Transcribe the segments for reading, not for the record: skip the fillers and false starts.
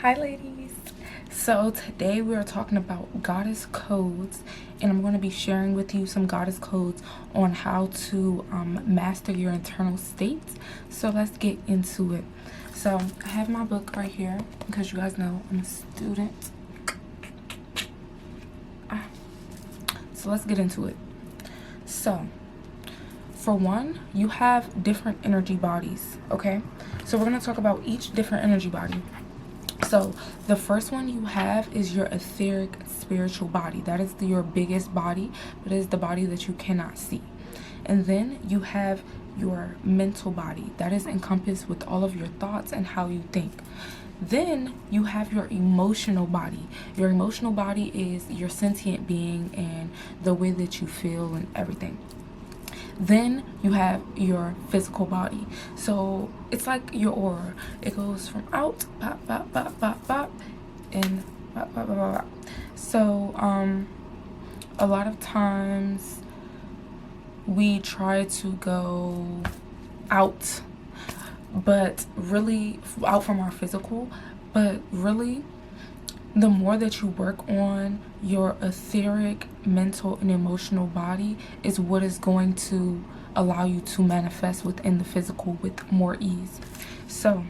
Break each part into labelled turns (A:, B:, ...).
A: Hi ladies. So today we are talking about goddess codes, and I'm going to be sharing with you some goddess codes on how to master your internal states. So let's get into it. So I have my book right here because you guys know I'm a student. So let's get into it. So for one, you have different energy bodies, okay? So we're going to talk about each different energy body. So the first one you have is your etheric spiritual body. That is your biggest body, but it is the body that you cannot see. And then you have your mental body. That is encompassed with all of your thoughts and how you think. Then you have your emotional body. Your emotional body is your sentient being and the way that you feel and everything. Then you have your physical body. So it's like your aura. It goes from out, pop, pop, pop, pop, pop, and pop, pop, pop, pop, pop. So a lot of times we try to go out, but really out from our physical, but really the more that you work on your etheric, mental, and emotional body is what is going to allow you to manifest within the physical with more ease. So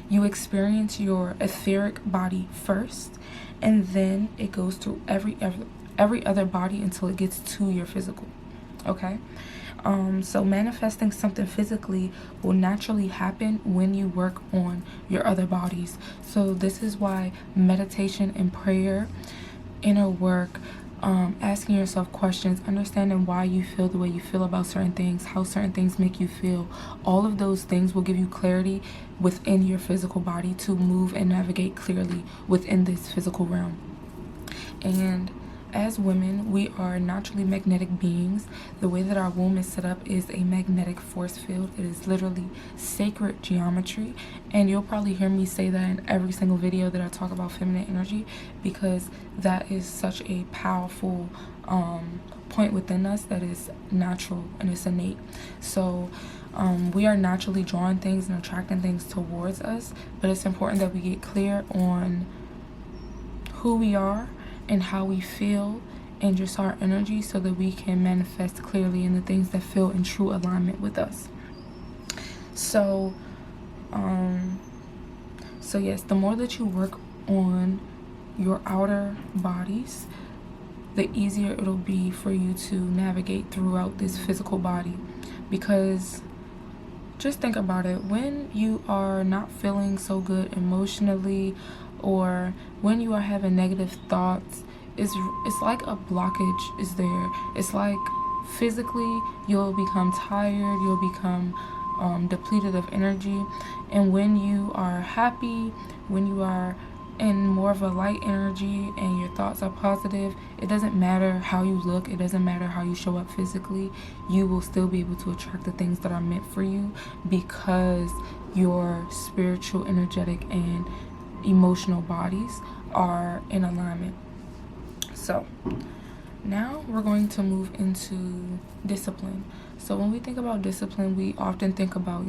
A: you experience your etheric body first, and then it goes through every other body until it gets to your physical. Okay? So manifesting something physically will naturally happen when you work on your other bodies. So this is why meditation and prayer, inner work, asking yourself questions, understanding why you feel the way you feel about certain things, how certain things make you feel, all of those things will give you clarity within your physical body to move and navigate clearly within this physical realm. And as women, we are naturally magnetic beings. The way that our womb is set up is a magnetic force field. It is literally sacred geometry. And you'll probably hear me say that in every single video that I talk about feminine energy, because that is such a powerful point within us that is natural and it's innate. So we are naturally drawing things and attracting things towards us, but it's important that we get clear on who we are and how we feel and just our energy so that we can manifest clearly in the things that feel in true alignment with us. So yes, the more that you work on your outer bodies, the easier it'll be for you to navigate throughout this physical body. Because just think about it, when you are not feeling so good emotionally, or when you are having negative thoughts, it's like a blockage is there. It's like physically you'll become tired, you'll become depleted of energy. And when you are happy, when you are in more of a light energy and your thoughts are positive, it doesn't matter how you look, it doesn't matter how you show up physically, you will still be able to attract the things that are meant for you, because your spiritual, energetic, and emotional bodies are in alignment. So now we're going to move into discipline. So when we think about discipline, we often think about,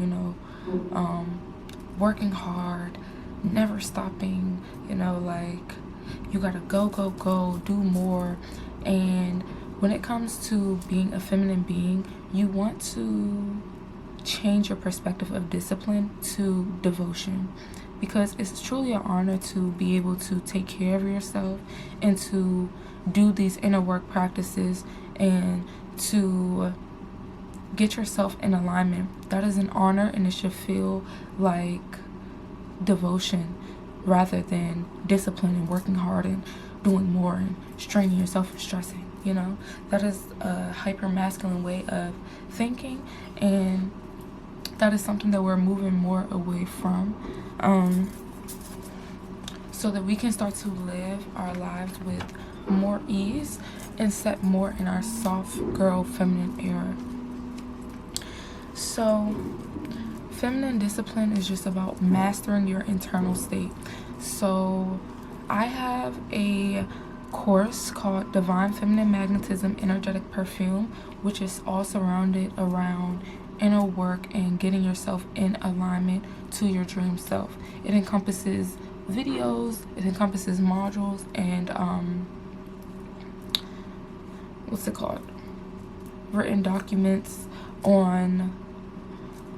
A: working hard, never stopping, like you gotta go, do more. And when it comes to being a feminine being, you want to change your perspective of discipline to devotion, because it's truly an honor to be able to take care of yourself and to do these inner work practices and to get yourself in alignment. That is an honor, and it should feel like devotion rather than discipline and working hard and doing more and straining yourself and stressing. That is a hyper masculine way of thinking, and that is something that we're moving more away from, so that we can start to live our lives with more ease and set more in our soft girl feminine era. So feminine discipline is just about mastering your internal state. So I have a course called Divine Feminine Magnetism Energetic Perfume, which is all surrounded around inner work and getting yourself in alignment to your dream self. It encompasses videos, it encompasses modules, and what's it called, written documents on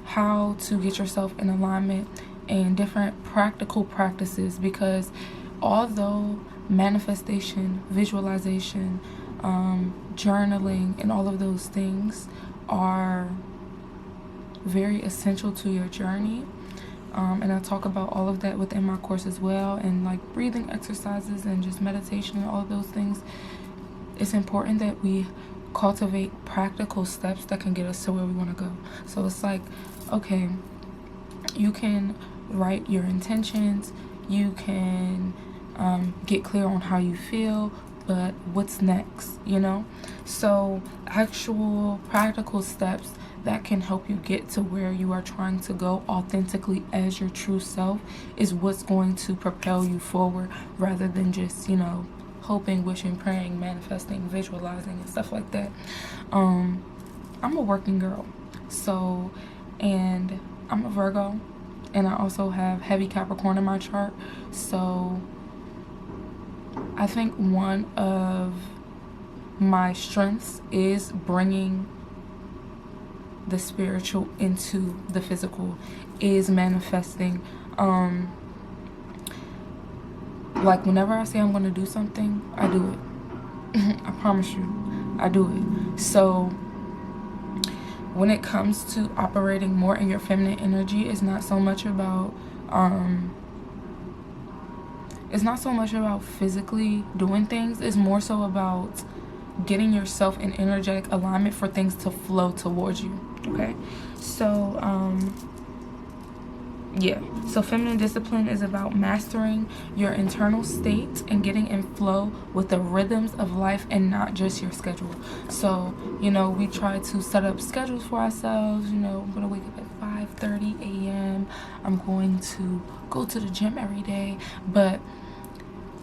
A: how to get yourself in alignment and different practical practices, because although manifestation, visualization, journaling, and all of those things are very essential to your journey, and I talk about all of that within my course as well, and like breathing exercises and just meditation and all of those things, it's important that we cultivate practical steps that can get us to where we want to go. So it's like, okay, you can write your intentions, you can get clear on how you feel, but what's next, you know? So actual practical steps that can help you get to where you are trying to go authentically as your true self is what's going to propel you forward, rather than just, you know, hoping, wishing, praying, manifesting, visualizing, and stuff like that. I'm a working girl, so, and I'm a Virgo, and I also have heavy Capricorn in my chart. So I think one of my strengths is bringing the spiritual into the physical, is manifesting. Like whenever I say I'm going to do something, I do it. I promise you, I do it. So when it comes to operating more in your feminine energy, it's not so much about physically doing things. It's more so about getting yourself in energetic alignment for things to flow towards you. Okay, so yeah, so feminine discipline is about mastering your internal state and getting in flow with the rhythms of life and not just your schedule. So, you know, we try to set up schedules for ourselves. You know, I'm going to wake up at 5:30 a.m. I'm going to go to the gym every day. But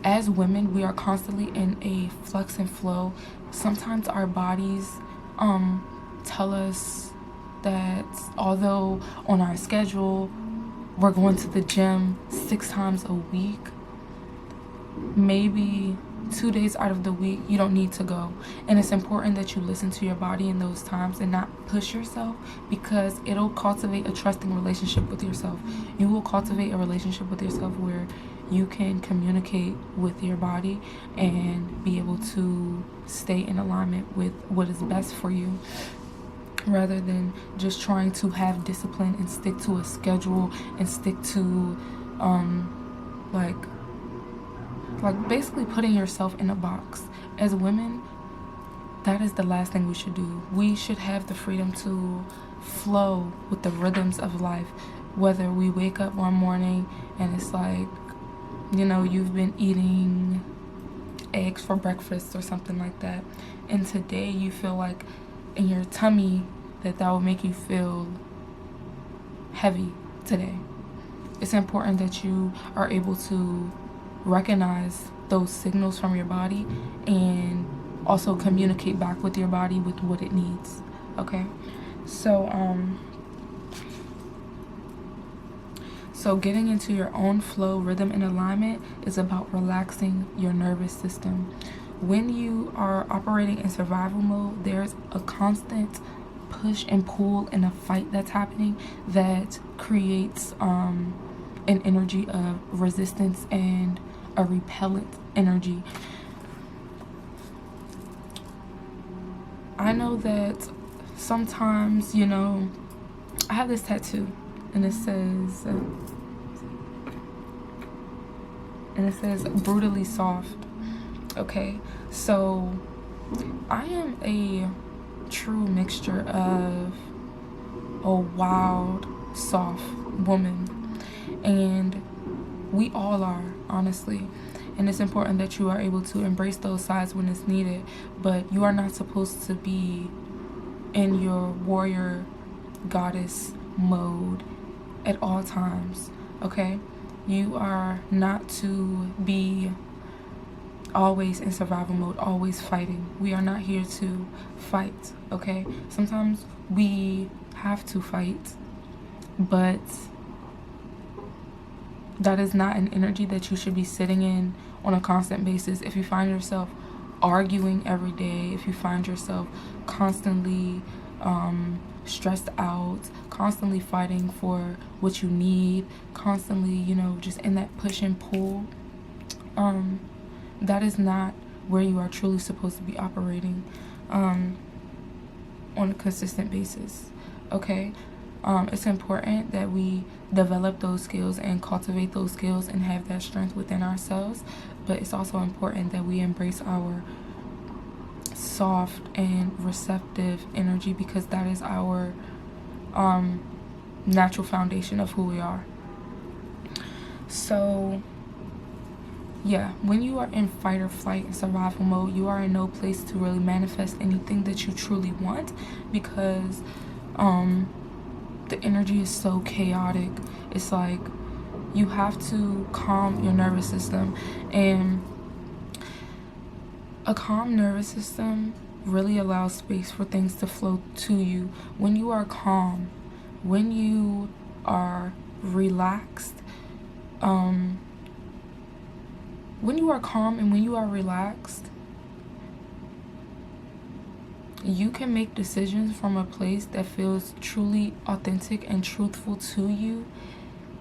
A: as women, we are constantly in a flux and flow. Sometimes our bodies tell us that although on our schedule we're going to the gym 6 times a week, maybe 2 days out of the week you don't need to go. And it's important that you listen to your body in those times and not push yourself, because it'll cultivate a trusting relationship with yourself. You will cultivate a relationship with yourself where you can communicate with your body and be able to stay in alignment with what is best for you, rather than just trying to have discipline and stick to a schedule and stick to like basically putting yourself in a box. As women, that is the last thing we should do. We should have the freedom to flow with the rhythms of life. Whether we wake up one morning and it's like, you know, you've been eating eggs for breakfast or something like that, and today you feel like in your tummy that will make you feel heavy today. It's important that you are able to recognize those signals from your body and also communicate back with your body with what it needs. Okay, so getting into your own flow, rhythm, and alignment is about relaxing your nervous system. When you are operating in survival mode, there's a constant push and pull and a fight that's happening that creates an energy of resistance and a repellent energy. I know that sometimes, you know, I have this tattoo and it says brutally soft. Okay, so I am a true mixture of a wild, soft woman, and we all are, honestly. And it's important that you are able to embrace those sides when it's needed, but you are not supposed to be in your warrior goddess mode at all times. Okay, you are not to be always in survival mode, always fighting. We are not here to fight, okay? Sometimes we have to fight, but That is not an energy that you should be sitting in on a constant basis. If you find yourself arguing every day, if you find yourself constantly stressed out, constantly fighting for what you need, constantly, you know, just in that push and pull, that is not where you are truly supposed to be operating on a consistent basis. Okay? It's important that we develop those skills and cultivate those skills and have that strength within ourselves, but it's also important that we embrace our soft and receptive energy, because that is our natural foundation of who we are. So yeah, when you are in fight or flight and survival mode, you are in no place to really manifest anything that you truly want, because the energy is so chaotic. It's like you have to calm your nervous system, and a calm nervous system really allows space for things to flow to you. When you are calm, when you are relaxed, when you are calm and when you are relaxed, you can make decisions from a place that feels truly authentic and truthful to you,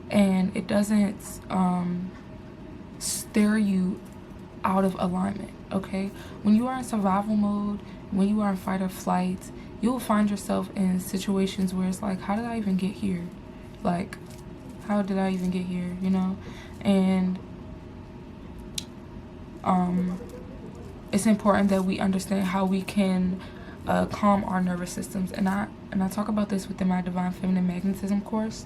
A: and it doesn't steer you out of alignment. Okay, when you are in survival mode, when you are in fight or flight, you will find yourself in situations where it's like, how did I even get here? Like, how did I even get here, you know? And it's important that we understand how we can calm our nervous systems. And I talk about this within my Divine Feminine Magnetism course,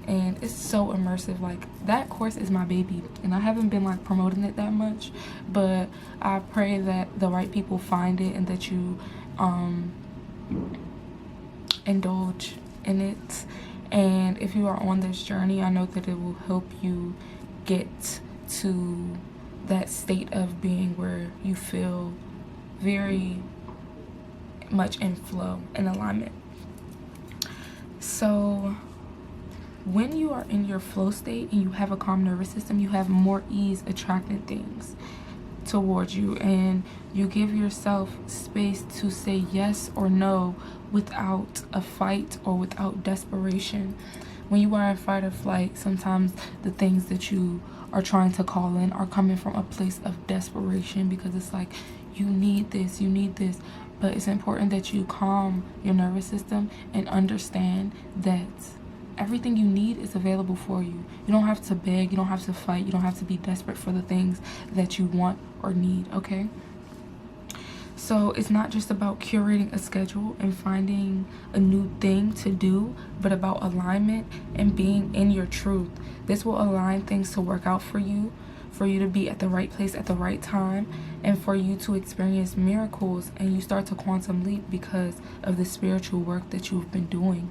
A: and it's so immersive. Like, that course is my baby, and I haven't been like promoting it that much, but I pray that the right people find it and that you indulge in it. And if you are on this journey, I know that it will help you get to that state of being where you feel very much in flow and alignment. So when you are in your flow state and you have a calm nervous system, you have more ease attracting things towards you, and you give yourself space to say yes or no without a fight or without desperation. When you are in fight or flight, sometimes the things that you are trying to call in are coming from a place of desperation, because it's like, you need this, you need this. But it's important that you calm your nervous system and understand that everything you need is available for you. You don't have to beg, you don't have to fight, you don't have to be desperate for the things that you want or need, okay? So it's not just about curating a schedule and finding a new thing to do, but about alignment and being in your truth. This will align things to work out for you to be at the right place at the right time, and for you to experience miracles, and you start to quantum leap because of the spiritual work that you've been doing.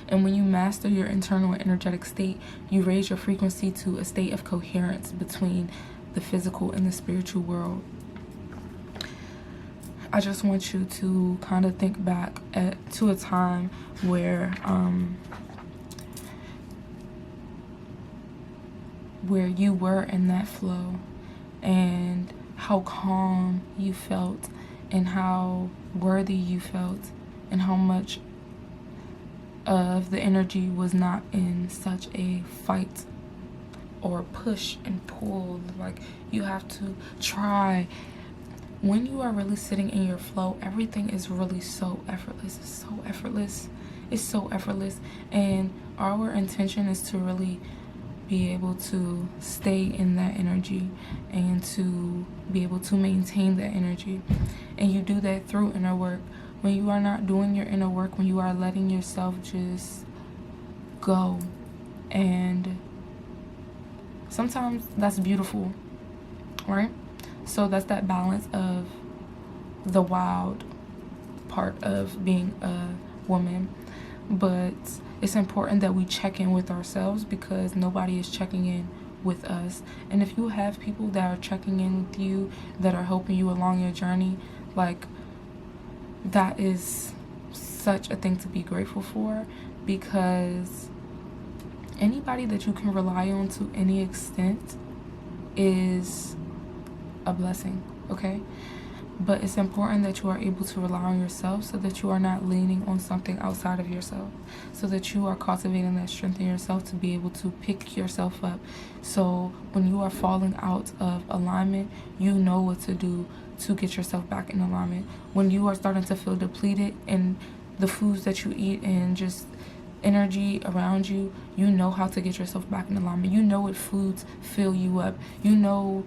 A: And when you master your internal and energetic state, you raise your frequency to a state of coherence between the physical and the spiritual world. I just want you to kind of think back to a time where you were in that flow, and how calm you felt, and how worthy you felt, and how much of the energy was not in such a fight or push and pull, like you have to try. When you are really sitting in your flow, everything is really so effortless. It's so effortless. It's so effortless. And our intention is to really be able to stay in that energy and to be able to maintain that energy. And you do that through inner work. When you are not doing your inner work, when you are letting yourself just go, and sometimes that's beautiful, right? So that's that balance of the wild part of being a woman. But it's important that we check in with ourselves, because nobody is checking in with us. And if you have people that are checking in with you, that are helping you along your journey, like, that is such a thing to be grateful for, because Anybody that you can rely on to any extent is a blessing, okay? But it's important that you are able to rely on yourself so that you are not leaning on something outside of yourself, so that you are cultivating that strength in yourself to be able to pick yourself up. So when you are falling out of alignment, you know what to do to get yourself back in alignment. When you are starting to feel depleted in the foods that you eat and just energy around you, you know how to get yourself back in alignment. You know what foods fill you up. You know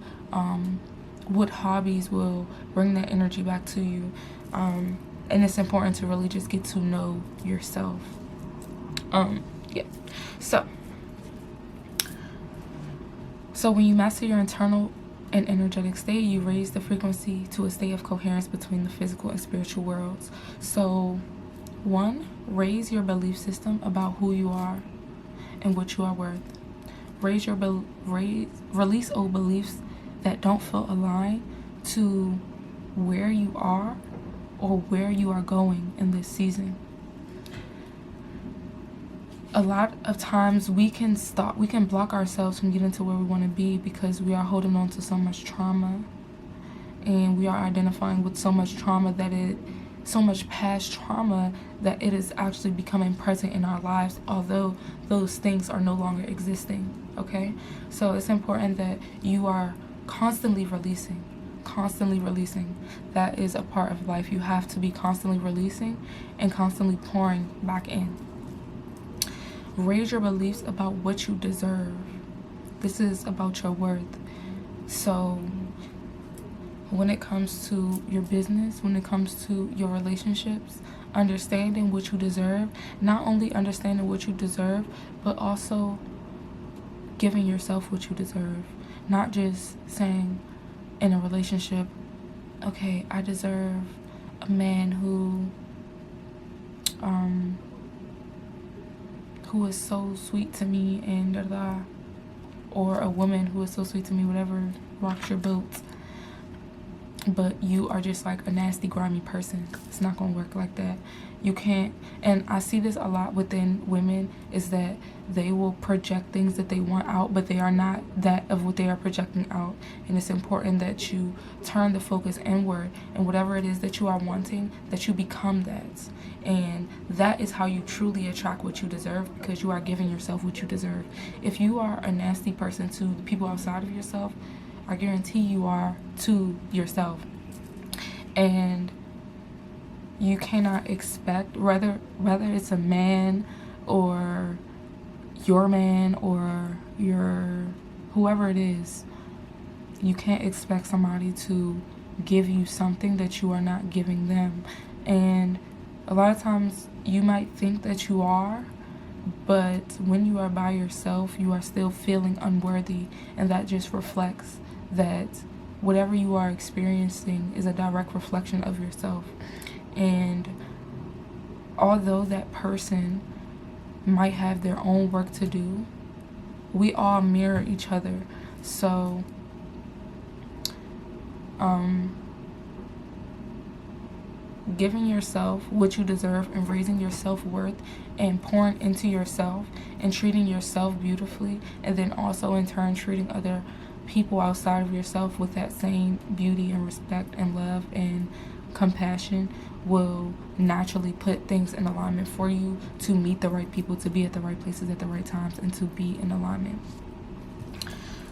A: what hobbies will bring that energy back to you. And it's important to really just get to know yourself. Yeah. So when you master your internal and energetic state, you raise the frequency to a state of coherence between the physical and spiritual worlds. So 1, raise your belief system about who you are and what you are worth. Release old beliefs that don't feel aligned to where you are or where you are going in this season. A lot of times we can block ourselves from getting to where we want to be because we are holding on to so much trauma, and we are identifying with so much trauma so much past trauma that it is actually becoming present in our lives, although those things are no longer existing, okay? So it's important that you are constantly releasing. That is a part of life. You have to be constantly releasing and constantly pouring back in. Raise your beliefs about what you deserve. This is about your worth. So when it comes to your business, when it comes to your relationships, understanding what you deserve, not only understanding what you deserve, but also giving yourself what you deserve. Not just saying in a relationship, okay, I deserve a man who is so sweet to me and da-da, or a woman who is so sweet to me, whatever rocks your boat. But you are just like a nasty, grimy person. It's not gonna work like that. You can't, and I see this a lot within women, is that they will project things that they want out, but they are not that of what they are projecting out. And it's important that you turn the focus inward, and whatever it is that you are wanting, that you become that. And that is how you truly attract what you deserve, because you are giving yourself what you deserve. If you are a nasty person to the people outside of yourself, I guarantee you are to yourself. And you cannot expect, whether it's a man or your man or your whoever it is, you can't expect somebody to give you something that you are not giving them. And a lot of times you might think that you are, but when you are by yourself, you are still feeling unworthy, and that just reflects that whatever you are experiencing is a direct reflection of yourself. And although that person might have their own work to do, we all mirror each other. So giving yourself what you deserve and raising your self-worth and pouring into yourself and treating yourself beautifully, and then also in turn treating other people outside of yourself with that same beauty and respect and love and compassion, will naturally put things in alignment for you to meet the right people, to be at the right places at the right times, and to be in alignment.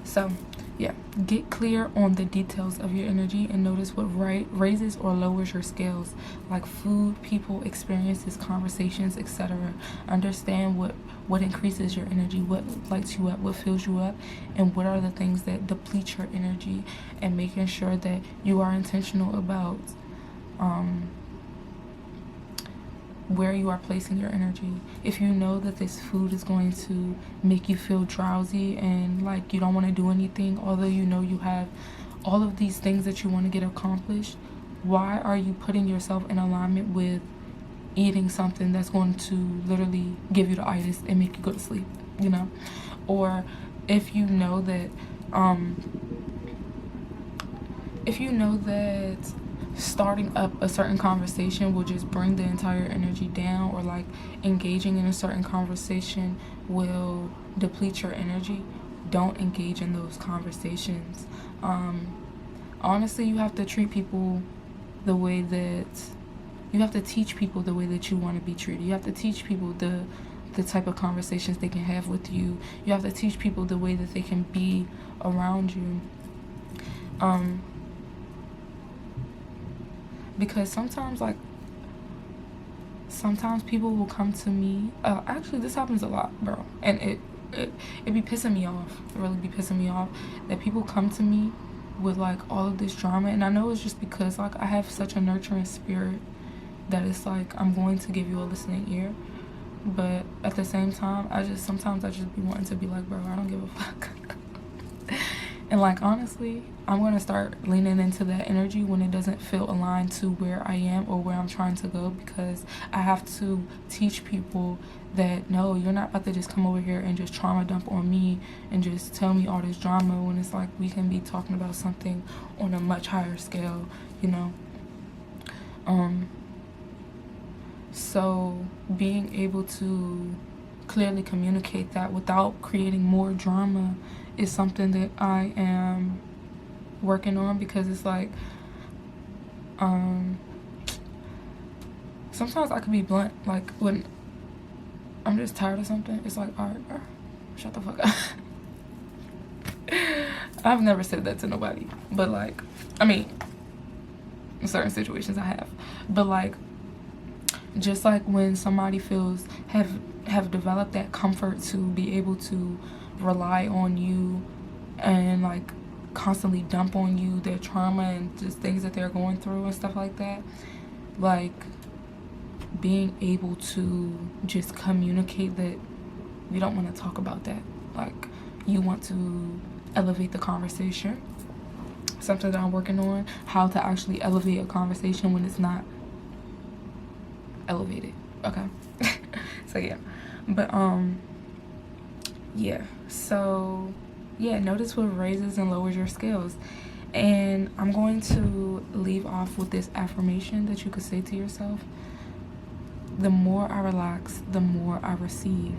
A: So yeah, get clear on the details of your energy and notice what raises or lowers your scales, like food, people, experiences, conversations, etc. Understand what increases your energy, what lights you up, what fills you up, and what are the things that deplete your energy, and making sure that you are intentional about where you are placing your energy. If you know that this food is going to make you feel drowsy and like you don't want to do anything, although you know you have all of these things that you want to get accomplished, why are you putting yourself in alignment with eating something that's going to literally give you the itis and make you go to sleep, you know? Or if you know that starting up a certain conversation will just bring the entire energy down, or like engaging in a certain conversation will deplete your energy, don't engage in those conversations. Honestly, you have to treat people the way that you have to teach people the way that you want to be treated. You have to teach people the type of conversations they can have with you. You have to teach people the way that they can be around you. Because sometimes people will come to me. Actually, this happens a lot, bro, and it be pissing me off. It really be pissing me off that people come to me with like all of this drama, and I know it's just because like I have such a nurturing spirit that it's like I'm going to give you a listening ear, but at the same time sometimes I just be wanting to be like, bro, I don't give a fuck. And like honestly, I'm gonna start leaning into that energy when it doesn't feel aligned to where I am or where I'm trying to go, because I have to teach people that no, you're not about to just come over here and just trauma dump on me and just tell me all this drama, when it's like we can be talking about something on a much higher scale, you know. So being able to clearly communicate that without creating more drama is something that I am working on, because it's like sometimes I could be blunt, like when I'm just tired of something, it's like, alright, bro, shut the fuck up. I've never said that to nobody, but like, I mean, in certain situations I have, but like, just like when somebody feels have developed that comfort to be able to rely on you and like constantly dump on you their trauma and just things that they're going through and stuff like that, like being able to just communicate that you don't want to talk about that, like you want to elevate the conversation. Something that I'm working on, how to actually elevate a conversation when it's not elevated. Okay. So yeah, but yeah, so yeah, notice what raises and lowers your scales. And I'm going to leave off with this affirmation that you could say to yourself: the more I relax, the more I receive.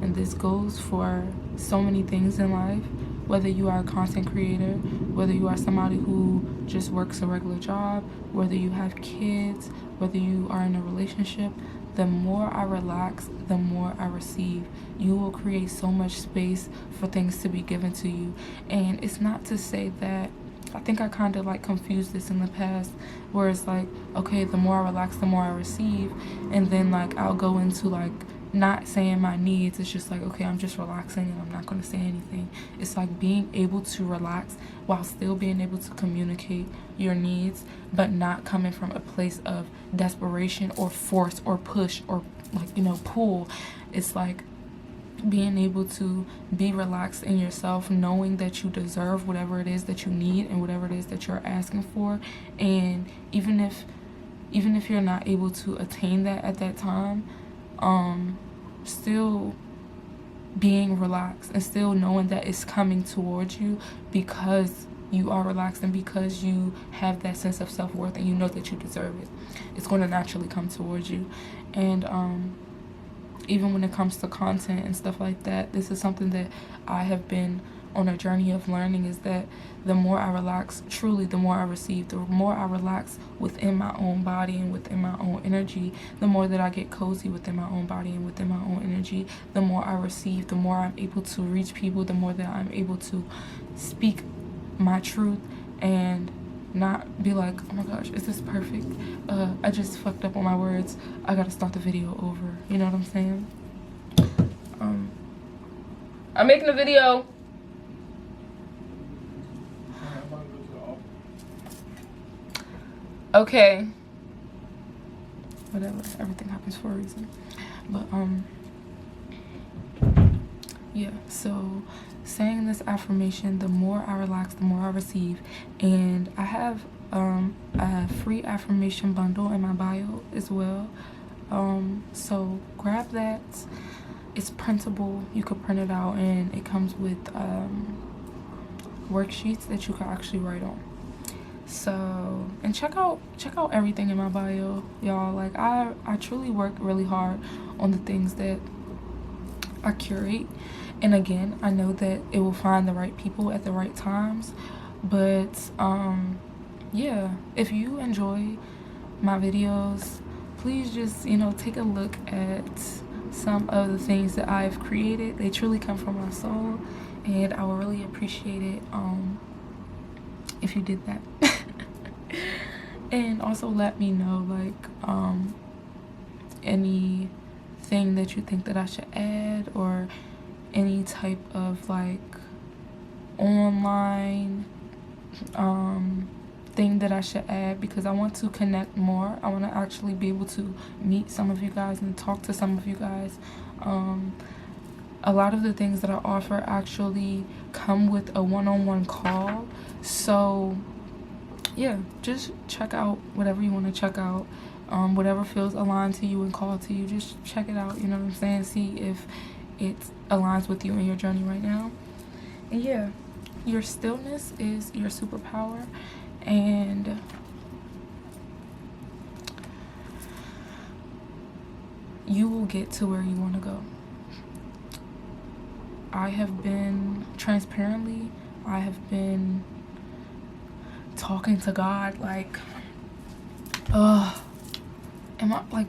A: And this goes for so many things in life, whether you are a content creator, whether you are somebody who just works a regular job, whether you have kids, whether you are in a relationship. The more I relax, the more I receive. You will create so much space for things to be given to you. And it's not to say that, I think I kind of like confused this in the past, where it's like, okay, the more I relax, the more I receive. And then like I'll go into like not saying my needs. It's just like, okay, I'm just relaxing and I'm not going to say anything. It's like being able to relax while still being able to communicate your needs, but not coming from a place of desperation or force or push or like, you know, pull. It's like being able to be relaxed in yourself, knowing that you deserve whatever it is that you need and whatever it is that you're asking for. And even if you're not able to attain that at that time, still being relaxed and still knowing that it's coming towards you because you are relaxed and because you have that sense of self-worth and you know that you deserve it. It's going to naturally come towards you. And even when it comes to content and stuff like that, this is something that I have been on a journey of learning, is that the more I relax, truly the more I receive. The more I relax within my own body and within my own energy, the more that I get cozy within my own body and within my own energy, the more I receive, the more I'm able to reach people, the more that I'm able to speak my truth and not be like, oh my gosh, is this perfect? I just fucked up on my words. I gotta start the video over. You know what I'm saying? I'm making a video. Okay. Whatever. Everything happens for a reason. But yeah, so saying this affirmation, the more I relax, the more I receive. And I have a free affirmation bundle in my bio as well. So grab that. It's printable. You could print it out, and it comes with worksheets that you can actually write on. So, and check out everything in my bio, y'all. Like I truly work really hard on the things that I curate, and again, I know that it will find the right people at the right times. But yeah, if you enjoy my videos, please just, you know, take a look at some of the things that I've created. They truly come from my soul, and I would really appreciate it if you did that. And also let me know, like, anything that you think that I should add, or any type of like online thing that I should add, because I want to connect more. I want to actually be able to meet some of you guys and talk to some of you guys. A lot of the things that I offer actually come with a one-on-one call. So yeah, just check out whatever you want to check out. Whatever feels aligned to you and called to you, just check it out. You know what I'm saying? See if it aligns with you in your journey right now. And yeah, your stillness is your superpower, and you will get to where you want to go. I have been talking to God, like, am I like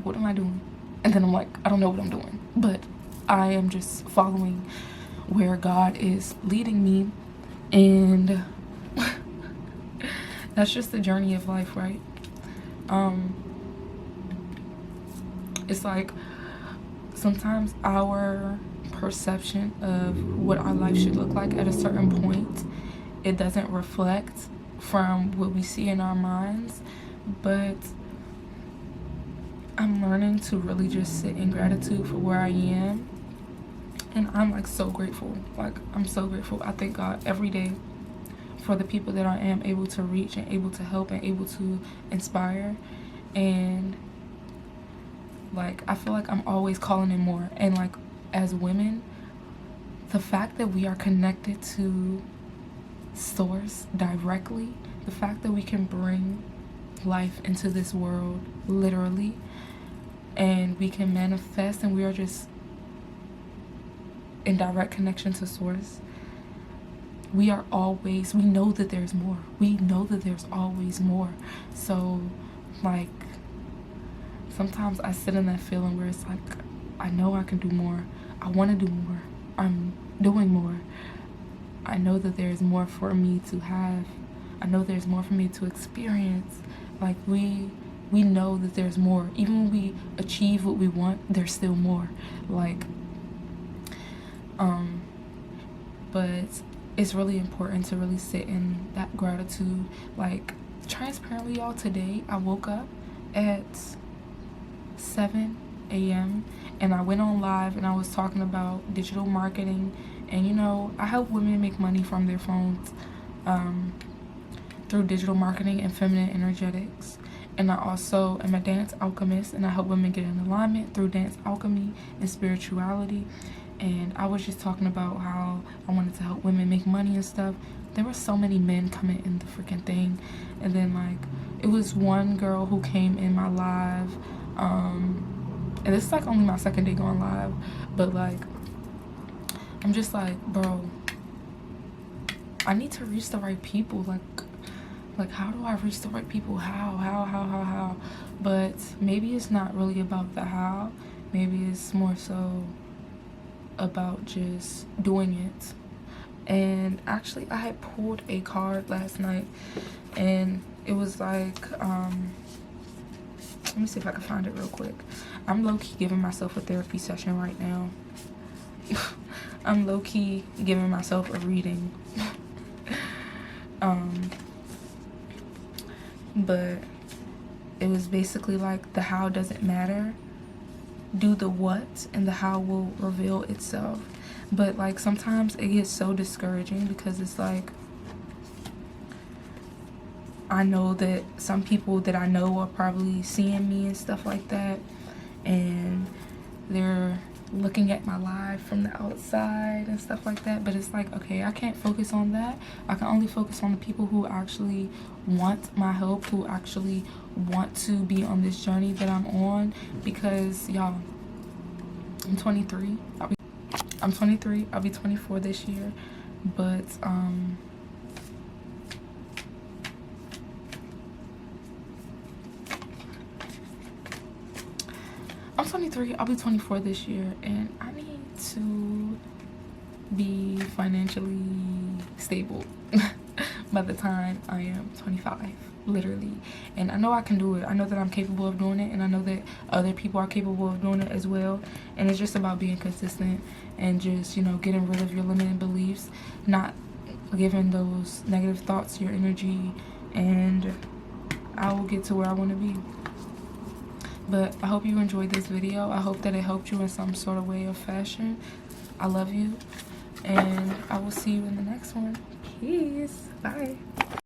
A: what am I doing? And then I'm like, I don't know what I'm doing, but I am just following where God is leading me, and that's just the journey of life, right? It's like sometimes our perception of what our life should look like at a certain point, it doesn't reflect from what we see in our minds. But I'm learning to really just sit in gratitude for where I am, and I'm like so grateful. Like, I'm so grateful. I thank God every day for the people that I am able to reach and able to help and able to inspire. And like, I feel like I'm always calling in more. And like, as women, the fact that we are connected to source directly, the fact that we can bring life into this world literally, and we can manifest, and we are just in direct connection to source. We know that there's more. We know that there's always more. So like, sometimes I sit in that feeling where it's like, I know I can do more. I want to do more. I'm doing more. I know that there's more for me to have. I know there's more for me to experience. Like, we know that there's more. Even when we achieve what we want, there's still more. Like, but it's really important to really sit in that gratitude. Like, transparently, y'all, today I woke up at 7 a.m. and I went on live, and I was talking about digital marketing. And you know, I help women make money from their phones through digital marketing and feminine energetics. And I also am a dance alchemist, and I help women get in alignment through dance alchemy and spirituality. And I was just talking about how I wanted to help women make money and stuff. There were so many men coming in the freaking thing. And then like, it was one girl who came in my live, and this is like only my second day going live, but like, I'm just like, bro, I need to reach the right people. Like, how do I reach the right people? How? But maybe it's not really about the how. Maybe it's more so about just doing it. And actually, I had pulled a card last night, and it was like, let me see if I can find it real quick. I'm low-key giving myself a therapy session right now. I'm low-key giving myself a reading. But it was basically like, the how doesn't matter. Do the what, and the how will reveal itself. But like, sometimes it gets so discouraging, because it's like, I know that some people that I know are probably seeing me and stuff like that, and they're looking at my life from the outside and stuff like that. But it's like, okay, I can't focus on that. I can only focus on the people who actually want my help, who actually want to be on this journey that I'm on. Because y'all, I'm 23. I'm 23. I'll be 24 this year. But I'm 23. I'll be 24 this year, and I need to be financially stable by the time I am 25, literally. And I know I can do it. I know that I'm capable of doing it, and I know that other people are capable of doing it as well. And it's just about being consistent and just, you know, getting rid of your limiting beliefs, not giving those negative thoughts your energy, and I will get to where I want to be. But I hope you enjoyed this video. I hope that it helped you in some sort of way or fashion. I love you, and I will see you in the next one. Peace. Bye.